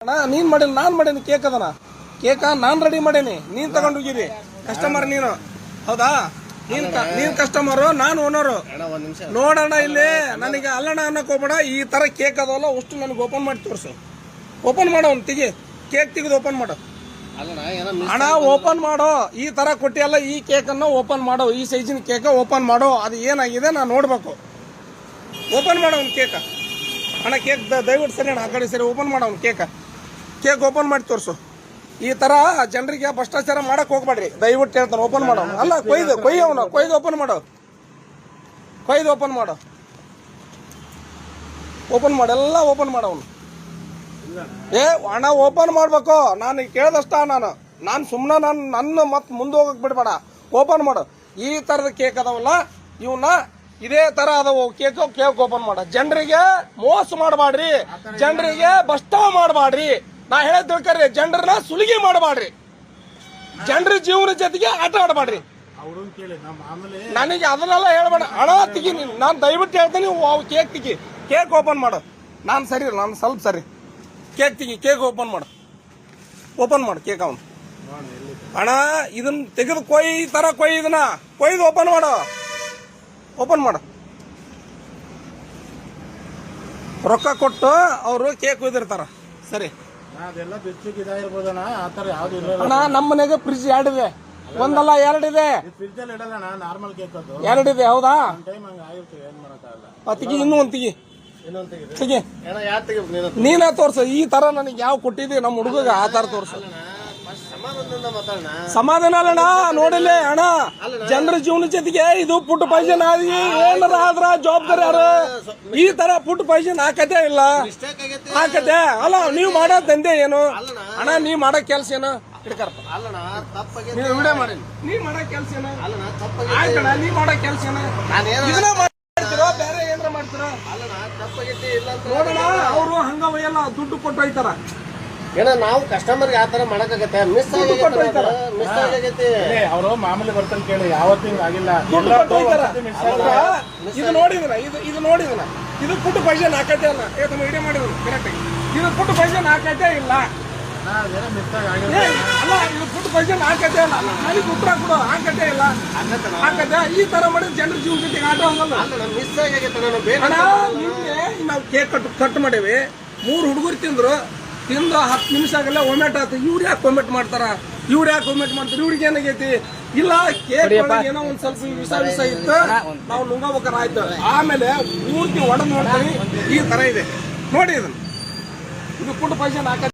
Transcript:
ಅಣ್ಣ ನೀನ್ ಮಾಡಿಲ್ಲ ನಾನ್ ಮಾಡೇನಿ ಕೇಕ್ ಅದನ ಕೇಕ ನಾನ್ ರೆಡಿ ಮಾಡೇನಿ ನೀನ್ ತಗೊಂಡ್ ಹೋಗಿರಿ ಕಸ್ಟಮರ್ ನೀನು ಹೌದಾ ನೀನ್ ಕಸ್ಟಮರ್ ನಾನು ಓನರ್ ನೋಡೋಣ ಇಲ್ಲಿ ನನಗೆ ಅಲ್ಲಣ್ಣ ಅನ್ನಕ್ ಹೋಗ್ಬೇಡ ಈ ತರ ಕೇಕ್ ಅದಲ್ಲ ಅಷ್ಟು ನನಗೆ ಓಪನ್ ಮಾಡಿ ತೋರ್ಸು ಓಪನ್ ಮಾಡೋ ಅವ್ನು ತೆಗಿ ಕೇಕ್ ತೆಗೆದು ಓಪನ್ ಮಾಡು ಹಣ ಓಪನ್ ಮಾಡೋ ಈ ತರ ಕೊಟ್ಟಿಯಲ್ಲ ಈ ಕೇಕ್ ಅನ್ನ ಓಪನ್ ಮಾಡೋ ಈ ಸೈಜಿನ ಕೇಕ್ ಓಪನ್ ಮಾಡೋ ಅದು ಏನಾಗಿದೆ ನಾನು ನೋಡ್ಬೇಕು ಓಪನ್ ಮಾಡೋ ಅವ್ನು ಕೇಕ್ ಅಣ್ಣ ಕೇಕ್ ದಯವಿಟ್ಟು ಸರಿ ಅಣ್ಣ ಆ ಕಡೆ ಸರಿ ಓಪನ್ ಮಾಡೋ ಅವ್ನು ಕೇಕ್ ಓಪನ್ ಮಾಡಿ ತೋರ್ಸು ಈ ತರ ಜನರಿಗೆ ಭ್ರಷ್ಟಾಚಾರ ಮಾಡಕ್ ಹೋಗ್ಬೇಡ್ರಿ ದಯವಿಟ್ಟು ಹೇಳ್ತಾನೆ ಓಪನ್ ಮಾಡೋ ಅಲ್ಲ ಕೊಯ್ದು ಓಪನ್ ಮಾಡೋ ಓಪನ್ ಮಾಡು ಎಲ್ಲ ಓಪನ್ ಮಾಡವನು ಹಣ ಓಪನ್ ಮಾಡ್ಬೇಕು ನಾನು ಕೇಳ್ದಷ್ಟ ನಾನು ಸುಮ್ಮನೆ ನನ್ನ ಮತ್ತೆ ಮುಂದೆ ಹೋಗಕ್ ಬಿಡ್ಬೇಡ ಓಪನ್ ಮಾಡು ಈ ತರದ ಕೇಕ್ ಅದಾವಲ್ಲ ಇವನ್ನ ಇದೇ ತರ ಅದಾವ ಕೇಕ್ ಓಪನ್ ಮಾಡ ಜನರಿಗೆ ಮೋಸ ಮಾಡಬೇಡ್ರಿ ಜನರಿಗೆ ಭ್ರಷ್ಟ ಮಾಡಬೇಡ್ರಿ ನಾ ಹೇಳ ತಿಳ್ಕರ್ರಿ ಜನರನ್ನ ಸುಲಿಗೆ ಮಾಡಬೇಡ್ರಿ ಜನರ ಜೀವನ ಜೊತೆಗೆ ಆಟ ಆಡಬೇಡ್ರಿ ನನಗೆ ಅದನ್ನೆಲ್ಲ ಹೇಳ್ಬೇಡ ಹಣ ತೆಗಿ ನಾನು ದಯವಿಟ್ಟು ಹೇಳ್ತೀನಿ ಕೇಕ್ ತೆಗಿ ಕೇಕ್ ಓಪನ್ ಮಾಡು ನಾನು ಸರಿ ನಾನು ಸ್ವಲ್ಪ ಸರಿ ಕೇಕ್ ತೆಗಿ ಕೇಕ್ ಓಪನ್ ಮಾಡು ಕೇಕ್ ಅವನು ಅಣ್ಣ ಇದನ್ನ ತೆಗೆದು ಇದನ್ನ ಕೊಯ್ದು ಓಪನ್ ಮಾಡು ರೊಕ್ಕ ಕೊಟ್ಟು ಅವರು ಕೇಕ್ ಒಯ್ದಿರ್ತಾರ ಸರಿ ಅಣ್ಣ ನಮ್ಮ ಮನೆಗೆ ಫ್ರಿಜ್ ಎರಡಿದೆ ಒಂದಲ್ಲ ಎರಡಿದೆ ಎರಡಿದೆ ಹೌದಾ ತೆಗಿ ಇನ್ನೂ ಒಂದು ತೆಗಿ ನೀನೇ ತೋರ್ಸು ಈ ತರ ನನಗೆ ಯಾವ ಕೊಟ್ಟಿದ್ದೆ ನಮ್ಮ ಹುಡುಗ ಆ ತರ ತೋರ್ಸು ಸಮಾಧಾನ ಅಲ್ಲಣ್ಣ ನೋಡಿಲ್ಲ ಅಣ್ಣ ಜನರ ಜೀವನ ಜೊತೆಗೆ ಇದು ಫುಡ್ ಪಾಯ್ಸನ್ ಆಗಿ ಏನಾರ ಆದ್ರ ಜವಾಬ್ದಾರಿ ಯಾರು ಈ ತರ ಫುಡ್ ಪಾಯ್ಸನ್ ಹಾಕತೆ ಇಲ್ಲ ಹಾಕತೆ ಅಲ್ಲ ನೀವು ಮಾಡೋ ದಂಧೆ ಏನು ಅಣ್ಣ ನೀವ್ ಮಾಡೋ ಕೆಲ್ಸ ಏನು ವಿಡಿಯೋ ಮಾಡಿ ನೀವ್ ಮಾಡೋ ಕೆಲ್ಸ ಏನು ಆಯ್ತಣ್ಣ ನೀವ್ ಮಾಡೋ ಕೆಲ್ಸ ಏನು ಇದನ್ನ ಮಾಡ್ತಿರೋ ಬೇರೆ ಏನಾರ ಮಾಡ್ತಿರೋ ನೋಡೋಣ ಅವರು ಹಂಗ ಒಯ್ಯಲ್ಲ ದುಡ್ಡು ಕೊಟ್ಟು ಹೋಯ್ತಾರ ಏನ ನಾವು ಕಸ್ಟಮರ್ ಯಾವ ತರ ಮಾಡಕ್ಕಾಗತ್ತೆ ಮಿಸ್ ಆಗೈತಿ ಅವರು ಮಾಮೂಲಿ ಬರ್ತಾನೆ ಕೇಳಿ ಯಾವತ್ತೂ ಆಗಿಲ್ಲ ಇದು ನೋಡಿದನ ಇದು ಫುಡ್ ಪಾಯ್ಸನ್ ಹಾಕತ್ತೆ ಅಲ್ಲ ವಿಡಿಯೋ ಮಾಡಿದ್ರು ಕರೆಕ್ಟ್ ಆಗಿ ಇದು ಫುಡ್ ಪಾಯ್ಸನ್ ಹಾಕತ್ತೆ ಇಲ್ಲ ಅಲ್ಲ ಇದು ಫುಡ್ ಪಾಯ್ಸನ್ ಹಾಕತ್ತೆ ಇಲ್ಲ ನನಗೆ ಉತ್ತರ ಕೊಡು ಹಾಕತ್ತೆ ಇಲ್ಲ ಹಾಕತ್ತೆ ಈ ತರ ಮಾಡಿದ್ರೆ ಜನರ ಜೀವನ ಜೊತೆಗೆ ಆಟ ಹೋಗಲ್ಲ ಮಿಸ್ ಆಗೈತೆ ನಾವು ಕೇಕ್ ಕಟ್ ಮಾಡೇವಿ 3 ಹುಡುಗರು ತಿಂದ್ರು 10 ನಿಮಿಷ ಆಗಲ್ಲ ಒಮೆಟ್ ಆಯ್ತು ಇವ್ರು ಯಾಕೆ ಒಮೆಟ್ ಮಾಡ್ತಾರ ಇವ್ರಿಗೆ ಏನಾಗೈತಿ ಇಲ್ಲ ಕೇಕ್ ಏನೋ ಒಂದ್ ಸ್ವಲ್ಪ ವಿಷ ಇತ್ತು ನಾವು ನುಂಗಬೇಕಾರ ಆಯ್ತು ಆಮೇಲೆ ಪೂರ್ತಿ ಒಡೆದು ನೋಡ್ತೀವಿ ಈ ತರ ಇದೆ ನೋಡಿ ಇದನ್ನ ಇದು ಫುಡ್ ಪಾಯ್ಸನ್ ಹಾಕ